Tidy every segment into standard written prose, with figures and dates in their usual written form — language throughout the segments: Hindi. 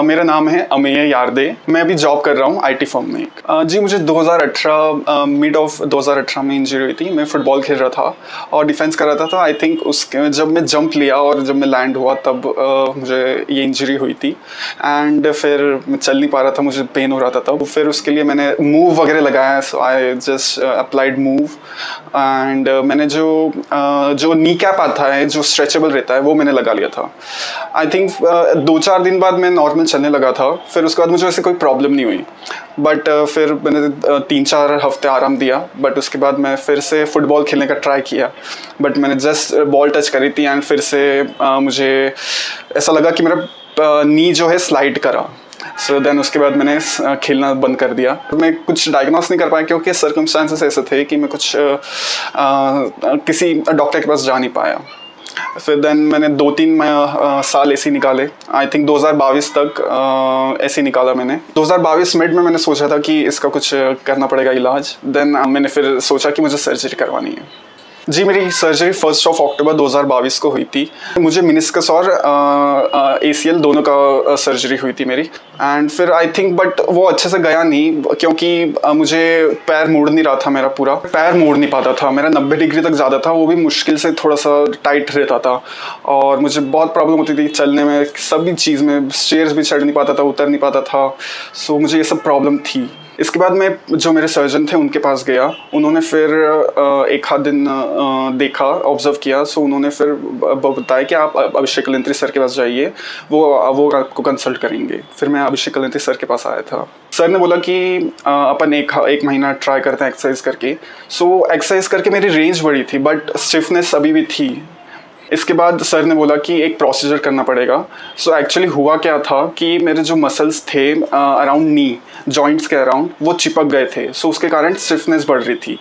मेरा नाम है अमेय यारदे। मैं अभी जॉब कर रहा हूँ आईटी फर्म में। जी मुझे 2018 मिड ऑफ 2018 में इंजरी हुई थी। मैं फुटबॉल खेल रहा था और डिफेंस कर रहा था। आई थिंक उसके जब मैं जंप लिया और जब मैं लैंड हुआ तब मुझे ये इंजरी हुई थी एंड फिर मैं चल नहीं पा रहा था, मुझे पेन हो रहा था तब। फिर उसके लिए मैंने मूव वगैरह लगाया। So I just applied Moov and मैंने जो नी कैप आता है जो स्ट्रेचेबल रहता है वो मैंने लगा लिया था। आई थिंक 2-4 दिन बाद मैं नॉर्मल चलने लगा था। फिर उसके बाद मुझे ऐसे कोई प्रॉब्लम नहीं हुई। बट फिर मैंने 3-4 हफ्ते आराम दिया। बट उसके बाद मैं फिर से फुटबॉल खेलने का ट्राई किया। बट मैंने जस्ट बॉल टच करी थी एंड फिर से मुझे ऐसा लगा कि मेरा नी जो है स्लाइड करा। सो देन उसके बाद मैंने खेलना बंद कर दिया। मैं कुछ डायग्नोस नहीं कर पाया क्योंकि सर्कमस्टांसेस ऐसे थे कि मैं कुछ किसी डॉक्टर के पास जा नहीं पाया। फिर देन मैंने 2-3 साल ऐसे निकाले। आई थिंक 2022 तक ऐसे निकाला मैंने। 2022 मिड में मैंने सोचा था कि इसका कुछ करना पड़ेगा इलाज। देन मैंने फिर सोचा कि मुझे सर्जरी करवानी है। जी मेरी सर्जरी 1 अक्टूबर 2022 को हुई थी। मुझे मेनिस्कस और ACL दोनों का सर्जरी हुई थी मेरी। एंड फिर आई थिंक बट वो अच्छे से गया नहीं क्योंकि मुझे पैर मोड़ नहीं रहा था। मेरा पूरा पैर मोड़ नहीं पाता था। मेरा 90 डिग्री तक ज़्यादा था, वो भी मुश्किल से थोड़ा सा टाइट रहता था और मुझे बहुत प्रॉब्लम होती थी चलने में, सभी चीज़ में। स्टेयर्स भी चढ़ नहीं पाता था, उतर नहीं पाता था। सो मुझे ये सब प्रॉब्लम थी। इसके बाद मैं जो मेरे सर्जन थे उनके पास गया। उन्होंने फिर एक आध दिन देखा, ऑब्जर्व किया। सो उन्होंने फिर बताया कि आप अभिषेक कलिंत्री सर के पास जाइए, वो आपको कंसल्ट करेंगे। फिर मैं अभिषेक कलिंत्री सर के पास आया था। सर ने बोला कि अपन एक महीना ट्राई करते हैं एक्सरसाइज करके। सो एक्सरसाइज करके मेरी रेंज बढ़ी थी बट स्टिफनेस अभी भी थी। इसके बाद सर ने बोला कि एक प्रोसीजर करना पड़ेगा। सो एक्चुअली हुआ क्या था कि मेरे जो मसल्स थे अराउंड नी जॉइंट्स के अराउंड वो चिपक गए थे। सो उसके कारण स्टिफनेस बढ़ रही थी।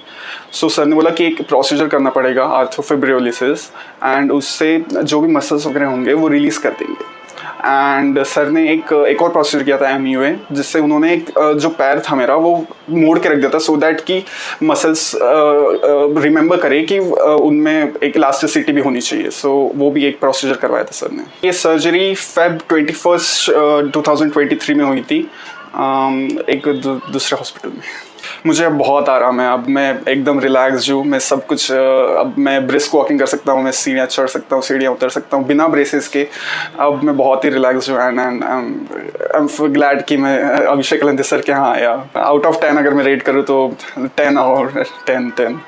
सो सर ने बोला कि एक प्रोसीजर करना पड़ेगा आर्थ्रोफिब्रियोलिसिस एंड उससे जो भी मसल्स वगैरह होंगे वो रिलीज़ कर देंगे। एंड सर ने एक और प्रोसीजर किया था MUA, जिससे उन्होंने एक जो पैर था मेरा वो मोड़ के रख दिया था सो दैट कि मसल्स रिमेंबर करें कि उनमें एक इलास्टिसिटी भी होनी चाहिए। सो वो भी एक प्रोसीजर करवाया था सर ने। ये सर्जरी Feb 21, 2023 में हुई थी एक दूसरे हॉस्पिटल में। मुझे अब बहुत आराम है। अब मैं एकदम रिलैक्स हूँ। मैं सब कुछ अब मैं ब्रिस्क वॉकिंग कर सकता हूँ, मैं सीढ़ियाँ चढ़ सकता हूँ, सीढ़ियाँ उतर सकता हूँ बिना ब्रेसेस के। अब मैं बहुत ही रिलैक्स हूँ एंड आई एम ग्लैड कि मैं अभिषेक कलिंत्री सर के यहाँ आया। आउट ऑफ 10 अगर मैं रेट करूँ तो 10 और 10।